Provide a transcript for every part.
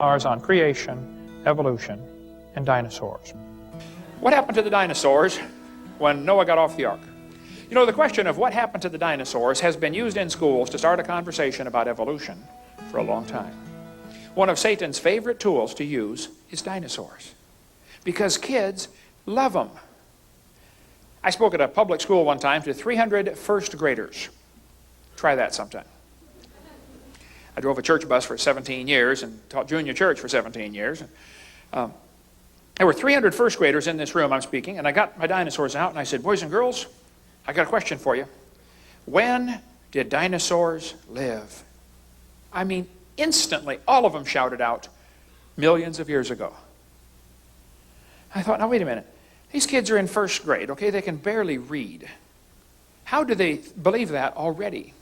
Ours on creation, evolution, and dinosaurs. What happened to the dinosaurs when Noah got off the ark? You know, the question of what happened to the dinosaurs has been used in schools to start a conversation about evolution for a long time. One of Satan's favorite tools to use is dinosaurs, because kids love them. I spoke at a public school one time to 300 first graders. Try that sometime. I drove a church bus for 17 years and taught junior church for 17 years. There were 300 first graders in this room I'm speaking, and I got my dinosaurs out and I said, boys and girls, I got a question for you. When did dinosaurs live? I mean, instantly, all of them shouted out, millions of years ago. I thought, now wait a minute. These kids are in first grade, okay? They can barely read. How do they believe that already?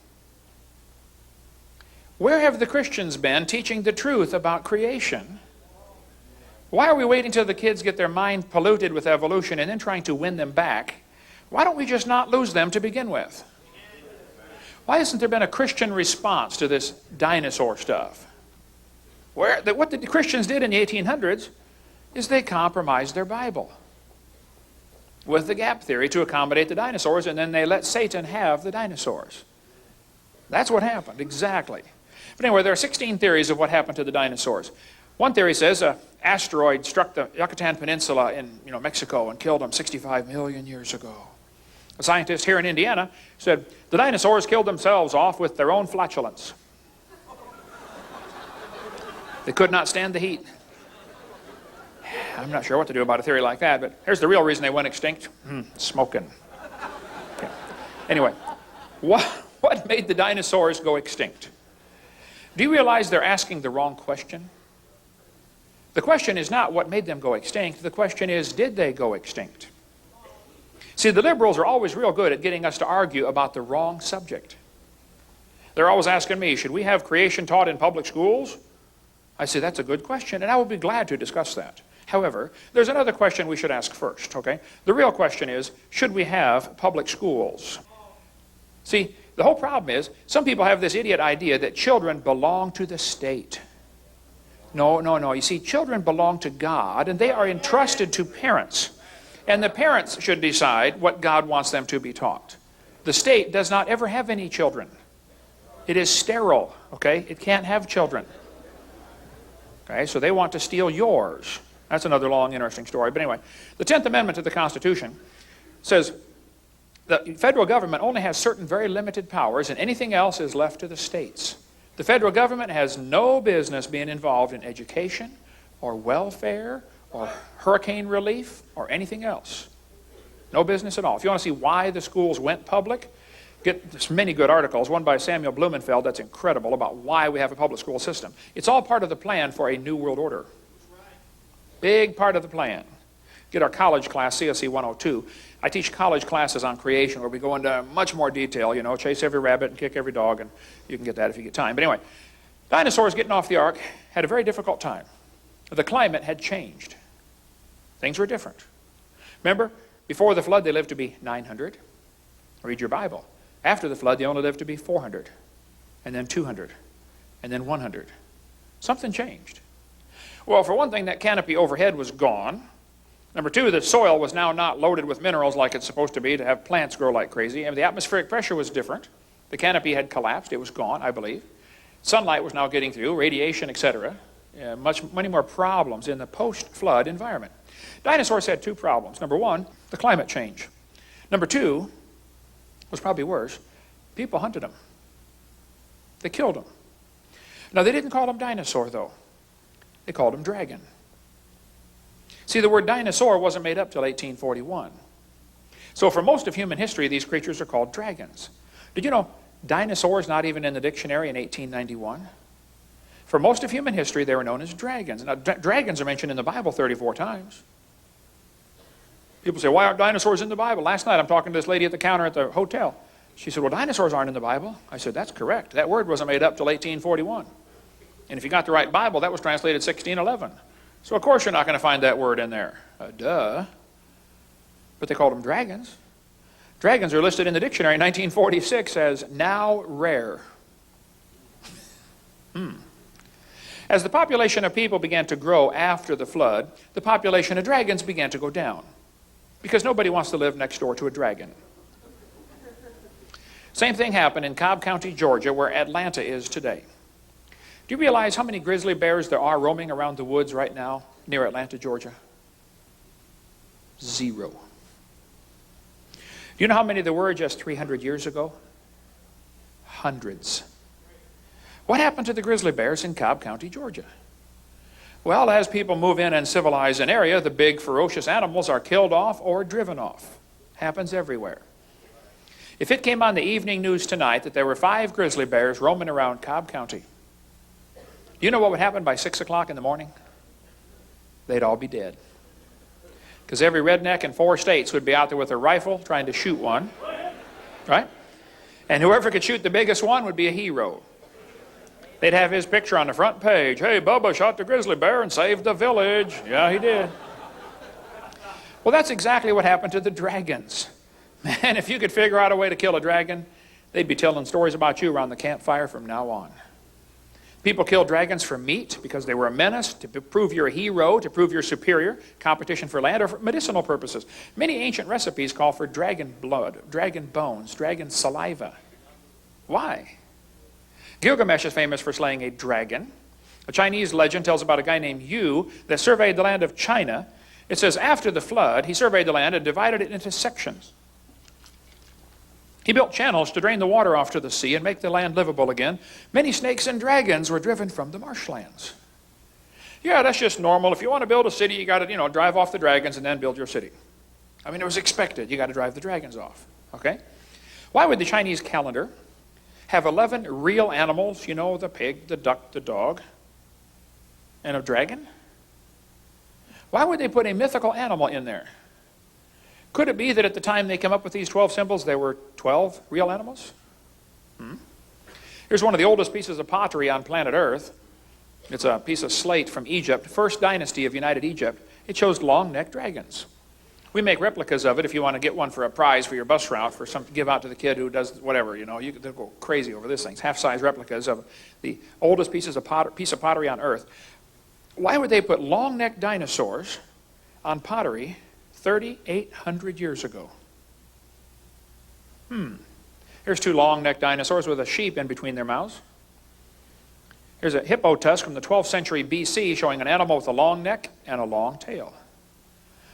Where have the Christians been teaching the truth about creation? Why are we waiting till the kids get their mind polluted with evolution and then trying to win them back? Why don't we just not lose them to begin with? Why hasn't there been a Christian response to this dinosaur stuff? What the Christians did in the 1800s is they compromised their Bible with the gap theory to accommodate the dinosaurs, and then they let Satan have the dinosaurs. That's what happened, exactly. But anyway, there are 16 theories of what happened to the dinosaurs. One theory says an asteroid struck the Yucatan Peninsula in Mexico and killed them 65 million years ago. A scientist here in Indiana said the dinosaurs killed themselves off with their own flatulence. They could not stand the heat. I'm not sure what to do about a theory like that, but here's the real reason they went extinct. Smoking. Okay. Anyway, what made the dinosaurs go extinct? Do you realize they're asking the wrong question? The question is not what made them go extinct. The question is, did they go extinct? See, the liberals are always real good at getting us to argue about the wrong subject. They're always asking me, should we have creation taught in public schools? I say, that's a good question, and I will be glad to discuss that. However, there's another question we should ask first, okay? The real question is, should we have public schools? See, the whole problem is, some people have this idiot idea that children belong to the state. No. You see, children belong to God, and they are entrusted to parents. And the parents should decide what God wants them to be taught. The state does not ever have any children. It is sterile, okay? It can't have children. Okay, so they want to steal yours. That's another long, interesting story. But anyway, the 10th Amendment to the Constitution says the federal government only has certain very limited powers, and anything else is left to the states. The federal government has no business being involved in education or welfare or hurricane relief or anything else. No business at all. If you want to see why the schools went public, get many good articles, one by Samuel Blumenfeld that's incredible about why we have a public school system. It's all part of the plan for a new world order. Big part of the plan. Get our college class, CSE 102. I teach college classes on creation where we go into much more detail, chase every rabbit and kick every dog, and you can get that if you get time. But anyway, dinosaurs getting off the ark had a very difficult time. The climate had changed. Things were different. Remember, before the flood they lived to be 900. Read your Bible. After the flood they only lived to be 400, and then 200, and then 100. Something changed. Well, for one thing, that canopy overhead was gone. Number two, the soil was now not loaded with minerals like it's supposed to be to have plants grow like crazy. And the atmospheric pressure was different. The canopy had collapsed. It was gone, I believe. Sunlight was now getting through, radiation, etc. Many more problems in the post-flood environment. Dinosaurs had two problems. Number one, the climate change. Number two, was probably worse, people hunted them. They killed them. Now, they didn't call them dinosaur, though. They called them dragon. See, the word dinosaur wasn't made up till 1841. So for most of human history, these creatures are called dragons. Did you know dinosaurs not even in the dictionary in 1891? For most of human history, they were known as dragons. Now, dragons are mentioned in the Bible 34 times. People say, why aren't dinosaurs in the Bible? Last night, I'm talking to this lady at the counter at the hotel. She said, well, dinosaurs aren't in the Bible. I said, that's correct. That word wasn't made up till 1841. And if you got the right Bible, that was translated 1611. So of course you're not going to find that word in there. Duh. But they called them dragons. Dragons are listed in the dictionary in 1946 as now rare. As the population of people began to grow after the flood, the population of dragons began to go down. Because nobody wants to live next door to a dragon. Same thing happened in Cobb County, Georgia, where Atlanta is today. Do you realize how many grizzly bears there are roaming around the woods right now near Atlanta, Georgia? 0. Do you know how many there were just 300 years ago? Hundreds. What happened to the grizzly bears in Cobb County, Georgia? Well, as people move in and civilize an area, the big ferocious animals are killed off or driven off. Happens everywhere. If it came on the evening news tonight that there were 5 grizzly bears roaming around Cobb County, do you know what would happen by 6 o'clock in the morning? They'd all be dead. Because every redneck in 4 states would be out there with a rifle trying to shoot one. Right? And whoever could shoot the biggest one would be a hero. They'd have his picture on the front page. Hey, Bubba shot the grizzly bear and saved the village. Yeah, he did. Well, that's exactly what happened to the dragons. Man, if you could figure out a way to kill a dragon, they'd be telling stories about you around the campfire from now on. People killed dragons for meat because they were a menace, to prove you're a hero, to prove you're superior, competition for land, or for medicinal purposes. Many ancient recipes call for dragon blood, dragon bones, dragon saliva. Why? Gilgamesh is famous for slaying a dragon. A Chinese legend tells about a guy named Yu that surveyed the land of China. It says, after the flood, he surveyed the land and divided it into sections. He built channels to drain the water off to the sea and make the land livable again. Many snakes and dragons were driven from the marshlands. Yeah, that's just normal. If you want to build a city, you got to, drive off the dragons and then build your city. I mean, it was expected. You got to drive the dragons off. Okay? Why would the Chinese calendar have 11 real animals, the pig, the duck, the dog, and a dragon? Why would they put a mythical animal in there? Could it be that at the time they came up with these 12 symbols, there were 12 real animals? Here's one of the oldest pieces of pottery on planet Earth. It's a piece of slate from Egypt, first dynasty of United Egypt. It shows long-necked dragons. We make replicas of it if you want to get one for a prize for your bus route, for some give out to the kid who does whatever, you could go crazy over this thing. It's half-size replicas of the oldest piece of pottery on Earth. Why would they put long-necked dinosaurs on pottery 3,800 years ago? Here's 2 long-necked dinosaurs with a sheep in between their mouths. Here's a hippo tusk from the 12th century BC showing an animal with a long neck and a long tail.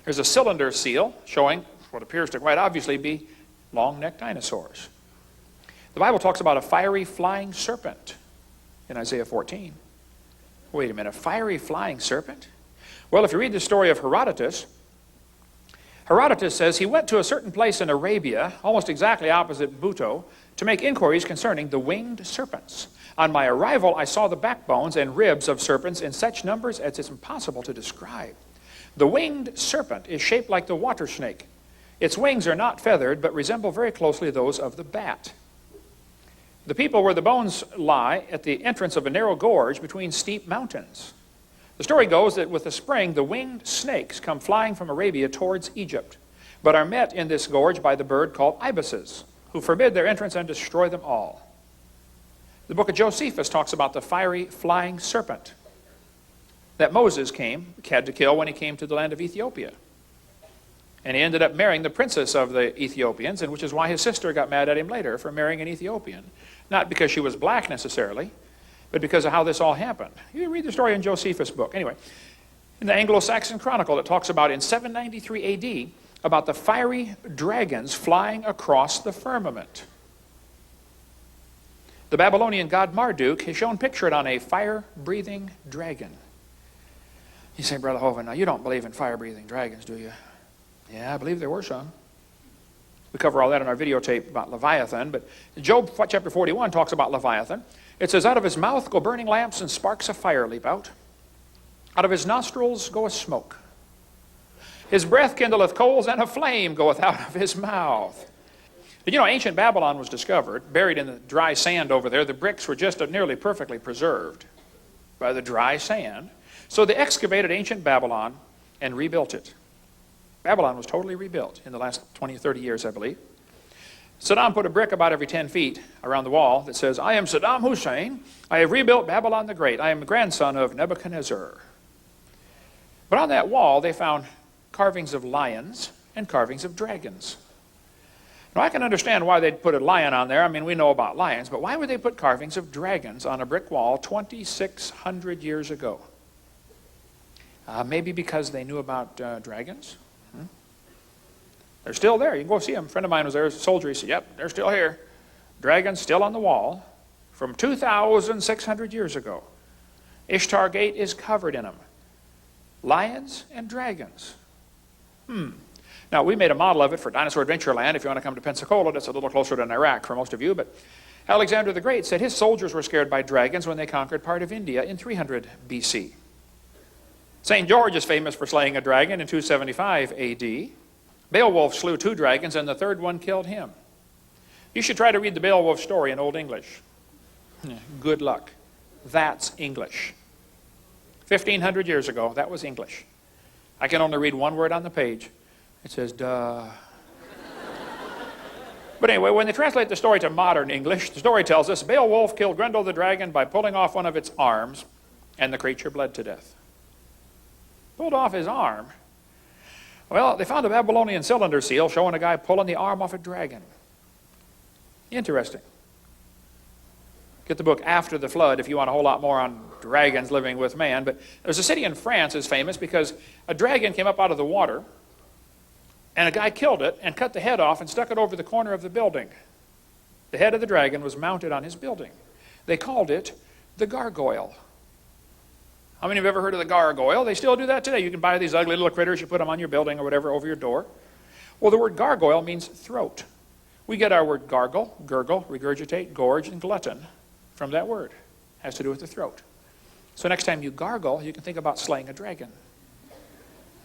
Here's a cylinder seal showing what appears to quite obviously be long-necked dinosaurs. The Bible talks about a fiery flying serpent in Isaiah 14. Wait a minute, a fiery flying serpent? Well, if you read the story of Herodotus, Herodotus says he went to a certain place in Arabia, almost exactly opposite Buto, to make inquiries concerning the winged serpents. On my arrival, I saw the backbones and ribs of serpents in such numbers as it's impossible to describe. The winged serpent is shaped like the water snake. Its wings are not feathered, but resemble very closely those of the bat. The people where the bones lie at the entrance of a narrow gorge between steep mountains. The story goes that with the spring, the winged snakes come flying from Arabia towards Egypt, but are met in this gorge by the bird called ibises, who forbid their entrance and destroy them all. The book of Josephus talks about the fiery flying serpent that Moses had to kill when he came to the land of Ethiopia. And he ended up marrying the princess of the Ethiopians, and which is why his sister got mad at him later for marrying an Ethiopian. Not because she was black necessarily, but because of how this all happened. You read the story in Josephus' book. Anyway, in the Anglo-Saxon Chronicle, it talks about in 793 AD, about the fiery dragons flying across the firmament. The Babylonian god Marduk is shown pictured on a fire-breathing dragon. You say, Brother Hovind, now you don't believe in fire-breathing dragons, do you? Yeah, I believe there were some. We cover all that in our videotape about Leviathan, but Job chapter 41 talks about Leviathan. It says, out of his mouth go burning lamps and sparks of fire leap out. Out of his nostrils goeth smoke. His breath kindleth coals, and a flame goeth out of his mouth. But ancient Babylon was discovered, buried in the dry sand over there. The bricks were just nearly perfectly preserved by the dry sand. So they excavated ancient Babylon and rebuilt it. Babylon was totally rebuilt in the last 20, 30 years, I believe. Saddam put a brick about every 10 feet around the wall that says, "I am Saddam Hussein. I have rebuilt Babylon the Great. I am the grandson of Nebuchadnezzar." But on that wall, they found carvings of lions and carvings of dragons. Now, I can understand why they'd put a lion on there. I mean, we know about lions, but why would they put carvings of dragons on a brick wall 2,600 years ago? Maybe because they knew about dragons? They're still there. You can go see them. A friend of mine was there as a soldier. He said, "Yep, they're still here. Dragons still on the wall from 2,600 years ago. Ishtar Gate is covered in them. Lions and dragons." Now, we made a model of it for Dinosaur Adventureland. If you want to come to Pensacola, that's a little closer than Iraq for most of you. But Alexander the Great said his soldiers were scared by dragons when they conquered part of India in 300 BC. St. George is famous for slaying a dragon in 275 AD. Beowulf slew 2 dragons, and the third one killed him. You should try to read the Beowulf story in Old English. Good luck. That's English. 1,500 years ago, that was English. I can only read one word on the page. It says, duh. But anyway, when they translate the story to modern English, the story tells us Beowulf killed Grendel the dragon by pulling off one of its arms, and the creature bled to death. Pulled off his arm? Well, they found a Babylonian cylinder seal showing a guy pulling the arm off a dragon. Interesting. Get the book After the Flood if you want a whole lot more on dragons living with man. But there's a city in France that's famous because a dragon came up out of the water, and a guy killed it and cut the head off and stuck it over the corner of the building. The head of the dragon was mounted on his building. They called it the gargoyle. How many have ever heard of the gargoyle? They still do that today. You can buy these ugly little critters, you put them on your building or whatever over your door. Well, the word gargoyle means throat. We get our word gargle, gurgle, regurgitate, gorge, and glutton from that word. It has to do with the throat. So next time you gargle, you can think about slaying a dragon.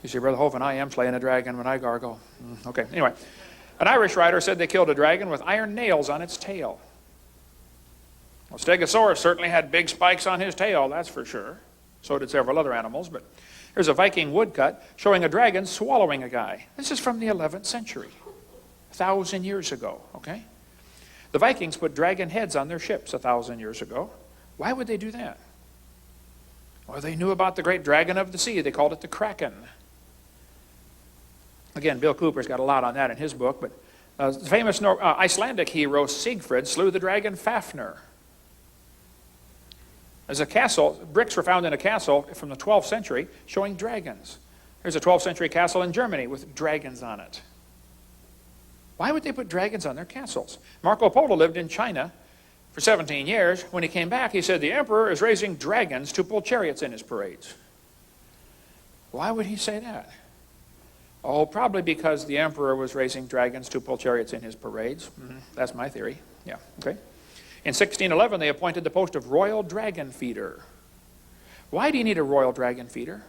You say, "Brother Hovind, I am slaying a dragon when I gargle." Okay, anyway. An Irish writer said they killed a dragon with iron nails on its tail. Well, Stegosaurus certainly had big spikes on his tail, that's for sure. So did several other animals. But here's a Viking woodcut showing a dragon swallowing a guy. This is from the 11th century, 1,000 years ago, okay? The Vikings put dragon heads on their ships 1,000 years ago. Why would they do that? Well, they knew about the great dragon of the sea. They called it the Kraken. Again, Bill Cooper's got a lot on that in his book. But the famous Icelandic hero Siegfried slew the dragon Fafnir. There's a castle, bricks were found in a castle from the 12th century showing dragons. There's a 12th century castle in Germany with dragons on it. Why would they put dragons on their castles? Marco Polo lived in China for 17 years. When he came back, he said, "The emperor is raising dragons to pull chariots in his parades." Why would he say that? Oh, probably because the emperor was raising dragons to pull chariots in his parades. That's my theory. Yeah, okay. In 1611, they appointed the post of royal dragon feeder. Why do you need a royal dragon feeder?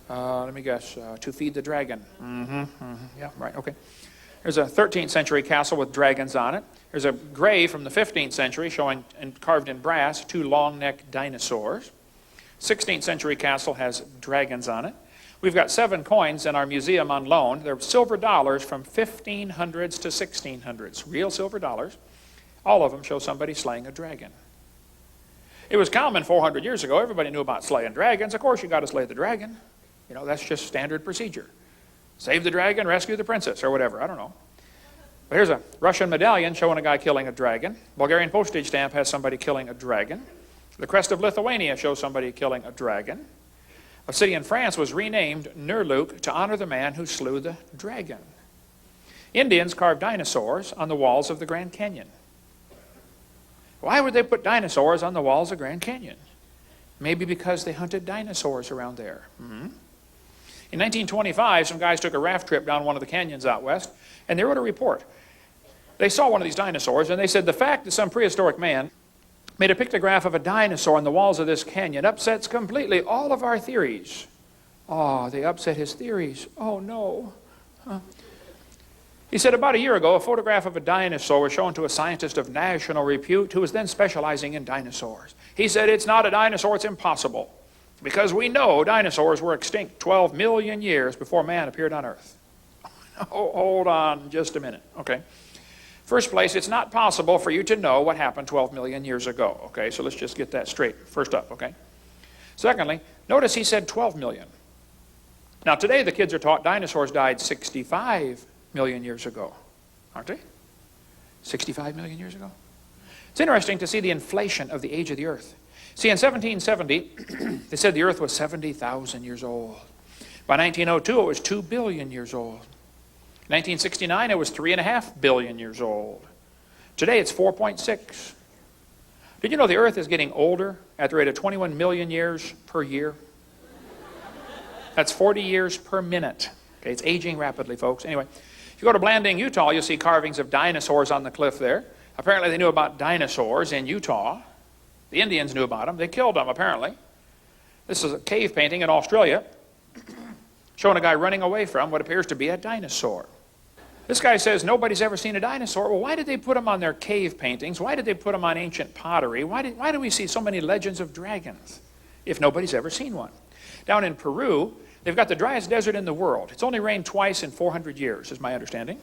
Let me guess, to feed the dragon. Yeah, right, okay. There's a 13th century castle with dragons on it. There's a grave from the 15th century showing, and carved in brass, 2 long-necked dinosaurs. 16th century castle has dragons on it. We've got 7 coins in our museum on loan. They're silver dollars from 1500s to 1600s, real silver dollars. All of them show somebody slaying a dragon. It was common 400 years ago. Everybody knew about slaying dragons. Of course, you got to slay the dragon. You know, that's just standard procedure. Save the dragon, rescue the princess, or whatever. I don't know. But here's a Russian medallion showing a guy killing a dragon. Bulgarian postage stamp has somebody killing a dragon. The crest of Lithuania shows somebody killing a dragon. A city in France was renamed Nerluk to honor the man who slew the dragon. Indians carved dinosaurs on the walls of the Grand Canyon. Why would they put dinosaurs on the walls of Grand Canyon? Maybe because they hunted dinosaurs around there. In 1925, some guys took a raft trip down one of the canyons out west, and they wrote a report. They saw one of these dinosaurs, and they said the fact that some prehistoric man made a pictograph of a dinosaur on the walls of this canyon upsets completely all of our theories. Oh, they upset his theories. Oh, no. He said about a year ago, a photograph of a dinosaur was shown to a scientist of national repute who was then specializing in dinosaurs. He said, it's not a dinosaur, it's impossible, because we know dinosaurs were extinct 12 million years before man appeared on Earth. Oh, hold on just a minute, okay. First place, it's not possible for you to know what happened 12 million years ago. Okay, so let's just get that straight first up, okay? Secondly, notice he said 12 million. Now today the kids are taught dinosaurs died 65 million years ago, aren't they? 65 million years ago? It's interesting to see the inflation of the age of the earth. See, in 1770, they said the earth was 70,000 years old. By 1902, it was 2 billion years old. 1969, it was 3.5 billion years old. Today, it's 4.6. Did you know the earth is getting older at the rate of 21 million years per year? That's 40 years per minute. Okay, it's aging rapidly, folks. Anyway, if you go to Blanding, Utah, you'll see carvings of dinosaurs on the cliff there. Apparently, they knew about dinosaurs in Utah. The Indians knew about them. They killed them, apparently. This is a cave painting in Australia showing a guy running away from what appears to be a dinosaur. This guy says nobody's ever seen a dinosaur. Well, why did they put them on their cave paintings? Why did they put them on ancient pottery? Why do we see so many legends of dragons if nobody's ever seen one? Down in Peru, they've got the driest desert in the world. It's only rained twice in 400 years, is my understanding.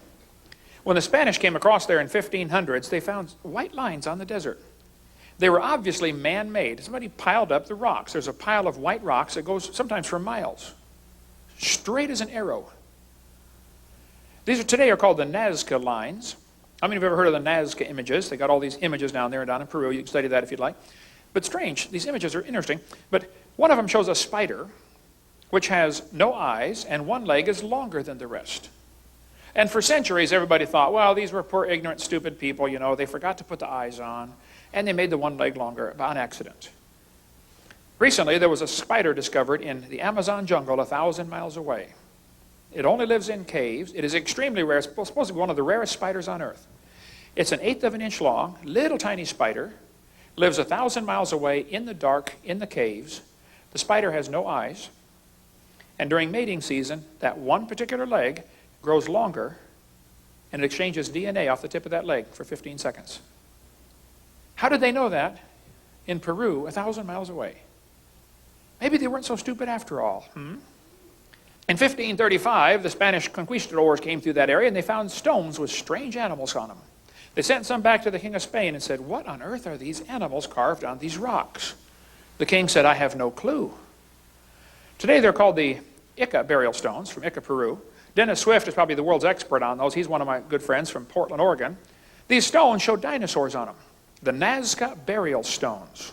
When the Spanish came across there in 1500s, they found white lines on the desert. They were obviously man-made. Somebody piled up the rocks. There's a pile of white rocks that goes sometimes for miles, straight as an arrow. These today are called the Nazca lines. How many of you have ever heard of the Nazca images? They got all these images down there and down in Peru. You can study that if you'd like. But strange, these images are interesting. But one of them shows a spider which has no eyes and one leg is longer than the rest. And for centuries, everybody thought, well, these were poor, ignorant, stupid people. You know, they forgot to put the eyes on, and they made the one leg longer on accident. Recently, there was a spider discovered in the Amazon jungle 1,000 miles away. It only lives in caves. It is extremely rare. It's supposed to be one of the rarest spiders on earth. It's an 1/8 of an inch long, little tiny spider, lives 1,000 miles away in the dark, in the caves. The spider has no eyes, and during mating season, that one particular leg grows longer, and it exchanges DNA off the tip of that leg for 15 seconds. How did they know that in Peru, 1,000 miles away? Maybe they weren't so stupid after all. In 1535, the Spanish conquistadors came through that area and they found stones with strange animals on them. They sent some back to the King of Spain and said, what on earth are these animals carved on these rocks? The king said, I have no clue. Today they're called the Ica burial stones from Ica, Peru. Dennis Swift is probably the world's expert on those. He's one of my good friends from Portland, Oregon. These stones show dinosaurs on them. The Nazca burial stones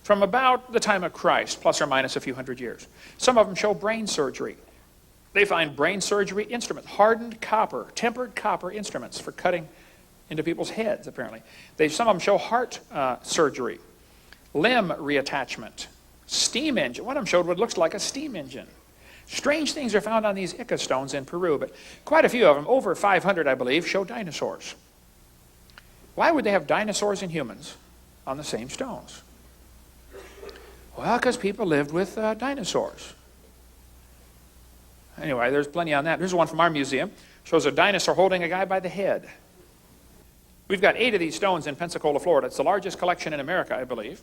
from about the time of Christ, plus or minus a few hundred years. Some of them show brain surgery. They find brain surgery instruments, hardened copper, tempered copper instruments for cutting into people's heads, apparently. Some of them show heart surgery, limb reattachment, steam engine. One of them showed what looks like a steam engine. Strange things are found on these Ica stones in Peru, but quite a few of them, over 500 I believe, show dinosaurs. Why would they have dinosaurs and humans on the same stones? Well, because people lived with dinosaurs. Anyway, there's plenty on that. Here's one from our museum. Shows a dinosaur holding a guy by the head. We've got 8 of these stones in Pensacola, Florida. It's the largest collection in America, I believe.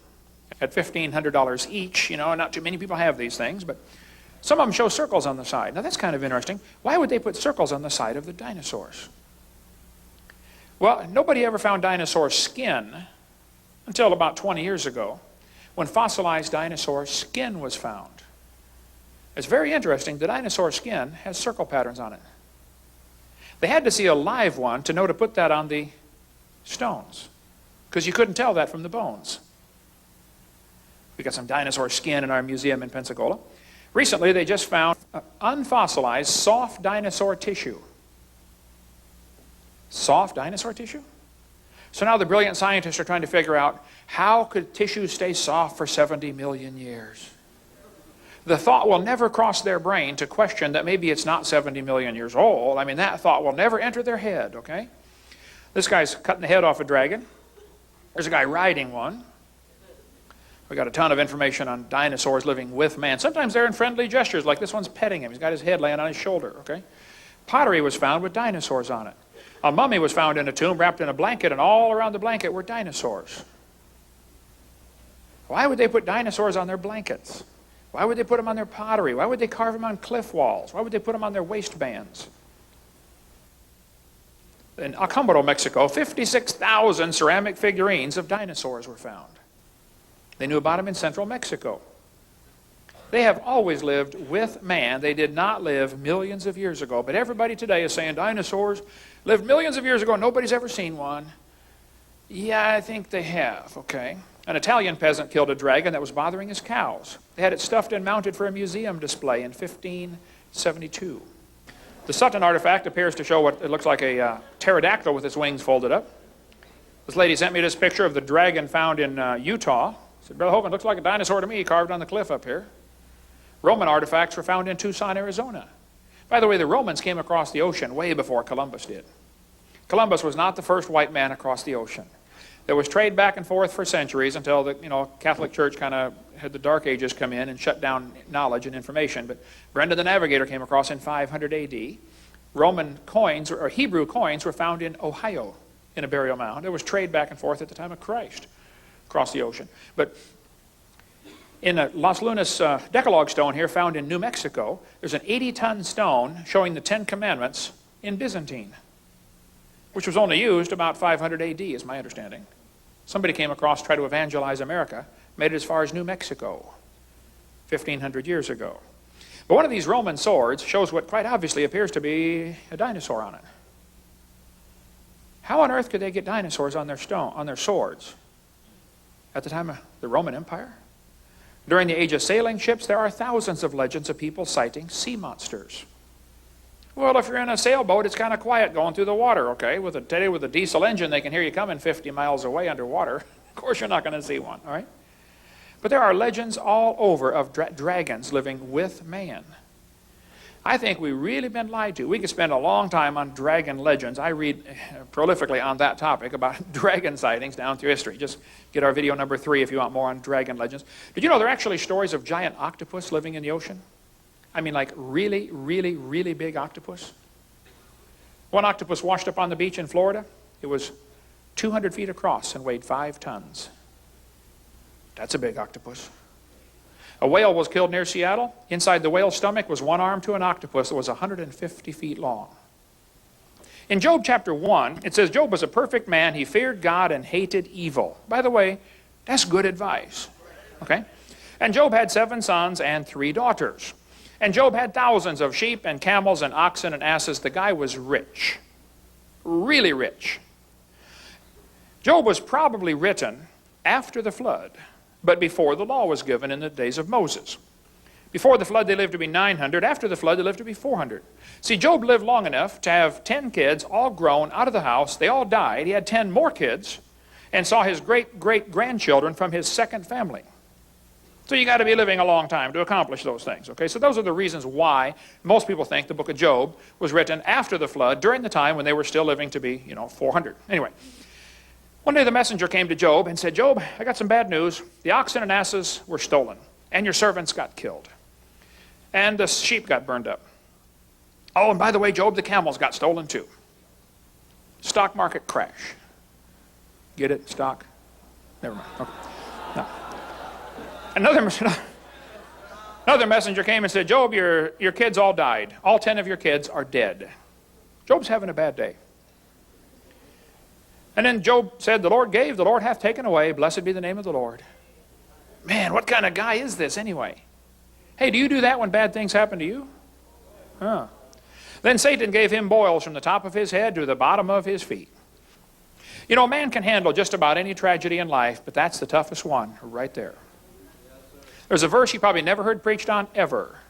At $1,500 each, you know, not too many people have these things, but some of them show circles on the side. Now that's kind of interesting. Why would they put circles on the side of the dinosaurs? Well, nobody ever found dinosaur skin until about 20 years ago, when fossilized dinosaur skin was found. It's very interesting. The dinosaur skin has circle patterns on it. They had to see a live one to know to put that on the stones, because you couldn't tell that from the bones. We got some dinosaur skin in our museum in Pensacola. Recently, they just found unfossilized soft dinosaur tissue. Soft dinosaur tissue? So now the brilliant scientists are trying to figure out, how could tissue stay soft for 70 million years? The thought will never cross their brain to question that maybe it's not 70 million years old. I mean, that thought will never enter their head, okay? This guy's cutting the head off a dragon. There's a guy riding one. We got a ton of information on dinosaurs living with man. Sometimes they're in friendly gestures, like this one's petting him. He's got his head laying on his shoulder, okay? Pottery was found with dinosaurs on it. A mummy was found in a tomb wrapped in a blanket, and all around the blanket were dinosaurs. Why would they put dinosaurs on their blankets? Why would they put them on their pottery? Why would they carve them on cliff walls? Why would they put them on their waistbands? In Acámbaro, Mexico, 56,000 ceramic figurines of dinosaurs were found. They knew about them in central Mexico. They have always lived with man. They did not live millions of years ago. But everybody today is saying dinosaurs lived millions of years ago. Nobody's ever seen one. Yeah, I think they have, okay. An Italian peasant killed a dragon that was bothering his cows. They had it stuffed and mounted for a museum display in 1572. The Sutton artifact appears to show what it looks like a pterodactyl with its wings folded up. This lady sent me this picture of the dragon found in Utah. She said, Brother Hovind, looks like a dinosaur to me, carved on the cliff up here. Roman artifacts were found in Tucson, Arizona. By the way, the Romans came across the ocean way before Columbus did. Columbus was not the first white man across the ocean. There was trade back and forth for centuries until the Catholic Church kind of had the Dark Ages come in and shut down knowledge and information. But Brendan the Navigator came across in 500 AD. Roman coins, or Hebrew coins, were found in Ohio in a burial mound. There was trade back and forth at the time of Christ across the ocean. But in a Las Lunas Decalogue stone here found in New Mexico, there's an 80-ton stone showing the Ten Commandments in Byzantine, which was only used about 500 AD, is my understanding. Somebody came across, tried to evangelize America, made it as far as New Mexico, 1,500 years ago. But one of these Roman swords shows what quite obviously appears to be a dinosaur on it. How on earth could they get dinosaurs on their swords at the time of the Roman Empire? During the age of sailing ships, there are thousands of legends of people sighting sea monsters. Well, if you're in a sailboat, it's kind of quiet going through the water, okay? Today with a diesel engine, they can hear you coming 50 miles away underwater. Of course, you're not going to see one, all right? But there are legends all over of dragons living with man. I think we've really been lied to. We could spend a long time on dragon legends. I read prolifically on that topic about dragon sightings down through history. Just get our video number 3 if you want more on dragon legends. Did you know there are actually stories of giant octopus living in the ocean? I mean, like really, really, really big octopus. One octopus washed up on the beach in Florida. It was 200 feet across and weighed 5 tons. That's a big octopus. A whale was killed near Seattle. Inside the whale's stomach was one arm to an octopus that was 150 feet long. In Job chapter 1, it says, Job was a perfect man. He feared God and hated evil. By the way, that's good advice. Okay? And Job had 7 sons and 3 daughters. And Job had thousands of sheep and camels and oxen and asses. The guy was rich. Really rich. Job was probably written after the flood, but before the law was given in the days of Moses. Before the flood, they lived to be 900. After the flood, they lived to be 400. See, Job lived long enough to have 10 kids, all grown, out of the house. They all died. He had 10 more kids and saw his great-great-grandchildren from his second family. So you got to be living a long time to accomplish those things, okay? So those are the reasons why most people think the book of Job was written after the flood, during the time when they were still living to be, 400. Anyway, one day the messenger came to Job and said, Job, I got some bad news. The oxen and asses were stolen, and your servants got killed, and the sheep got burned up. Oh, and by the way, Job, the camels got stolen too. Stock market crash. Get it? Stock? Never mind. Okay. No. Another messenger came and said, Job, your kids all died. All 10 of your kids are dead. Job's having a bad day. And then Job said, the Lord gave, the Lord hath taken away. Blessed be the name of the Lord. Man, what kind of guy is this anyway? Hey, do you do that when bad things happen to you? Huh. Then Satan gave him boils from the top of his head to the bottom of his feet. Man can handle just about any tragedy in life, but that's the toughest one right there. There's a verse you probably never heard preached on ever.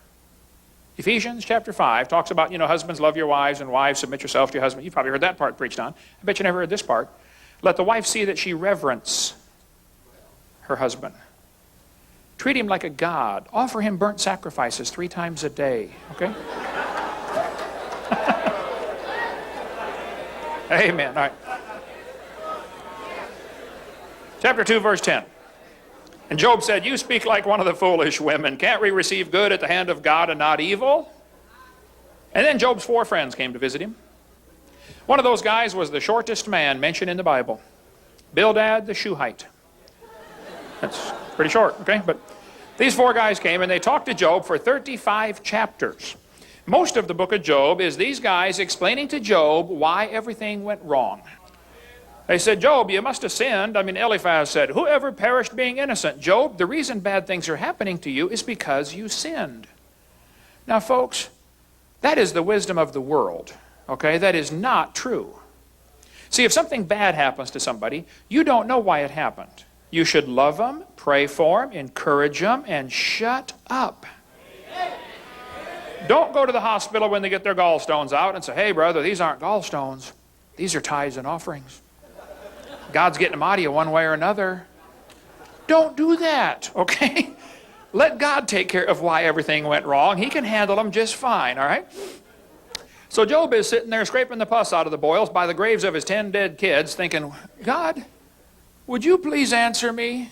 Ephesians chapter 5 talks about, husbands love your wives and wives submit yourself to your husband. You've probably heard that part preached on. I bet you never heard this part. Let the wife see that she reverence her husband. Treat him like a god. Offer him burnt sacrifices 3 times a day. Okay? Amen. All right. Chapter 2, verse 10. And Job said, you speak like one of the foolish women. Can't we receive good at the hand of God and not evil? And then Job's 4 friends came to visit him. One of those guys was the shortest man mentioned in the Bible, Bildad the Shuhite. That's pretty short, okay? But these 4 guys came and they talked to Job for 35 chapters. Most of the book of Job is these guys explaining to Job why everything went wrong. They said, Job, you must have sinned. I mean, Eliphaz said, whoever perished being innocent. Job, the reason bad things are happening to you is because you sinned. Now, folks, that is the wisdom of the world, okay? That is not true. See, if something bad happens to somebody, you don't know why it happened. You should love them, pray for them, encourage them, and shut up. Don't go to the hospital when they get their gallstones out and say, hey, brother, these aren't gallstones. These are tithes and offerings. God's getting them out of you one way or another. Don't do that, okay? Let God take care of why everything went wrong. He can handle them just fine, all right? So Job is sitting there scraping the pus out of the boils by the graves of his 10 dead kids thinking, God, would you please answer me?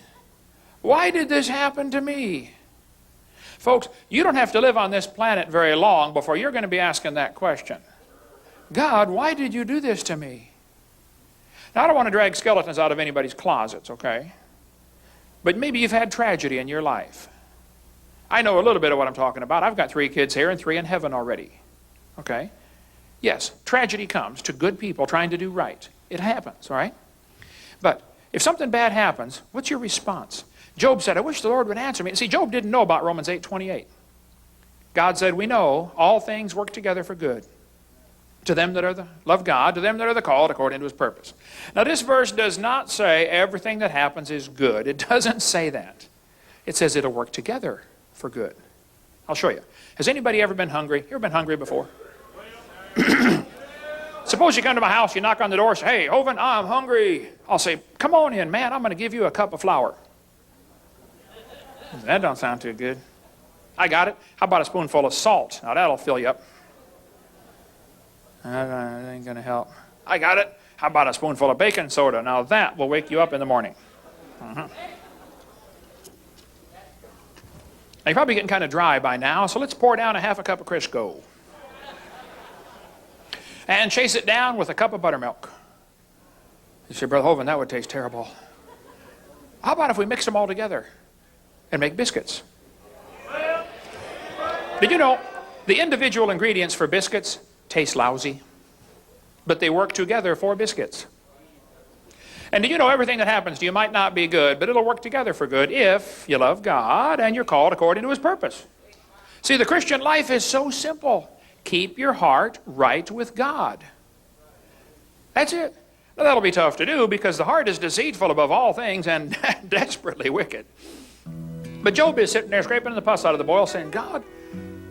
Why did this happen to me? Folks, you don't have to live on this planet very long before you're going to be asking that question. God, why did you do this to me? Now, I don't want to drag skeletons out of anybody's closets, okay? But maybe you've had tragedy in your life. I know a little bit of what I'm talking about. I've got 3 kids here and 3 in heaven already, okay? Yes, tragedy comes to good people trying to do right. It happens, all right? But if something bad happens, what's your response? Job said, I wish the Lord would answer me. See, Job didn't know about Romans 8:28. God said, we know all things work together for good. To them that love God, to them that are the called according to his purpose. Now this verse does not say everything that happens is good. It doesn't say that. It says it'll work together for good. I'll show you. Has anybody ever been hungry? You ever been hungry before? Suppose you come to my house, you knock on the door, say, hey, Hovind, I'm hungry. I'll say, come on in, man, I'm going to give you a cup of flour. That don't sound too good. I got it. How about a spoonful of salt? Now that'll fill you up. That ain't going to help. I got it. How about a spoonful of baking soda? Now that will wake you up in the morning. Now you're probably getting kind of dry by now, so let's pour down a half a cup of Crisco. And chase it down with a cup of buttermilk. You say, Brother Hovind, that would taste terrible. How about if we mix them all together and make biscuits? Did you know the individual ingredients for biscuits taste lousy, but they work together for biscuits? And did you know everything that happens to you might not be good, but it'll work together for good if you love God and you're called according to his purpose? See, the Christian life is so simple. Keep your heart right with God. That's it. Now, that'll be tough to do because the heart is deceitful above all things and desperately wicked. But Job is sitting there scraping the pus out of the boil saying, God,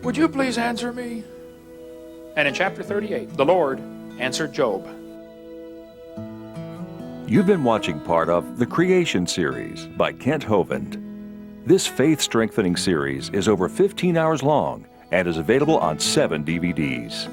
would you please answer me? And in chapter 38, the Lord answered Job. You've been watching part of The Creation Series by Kent Hovind. This faith-strengthening series is over 15 hours long and is available on 7 DVDs.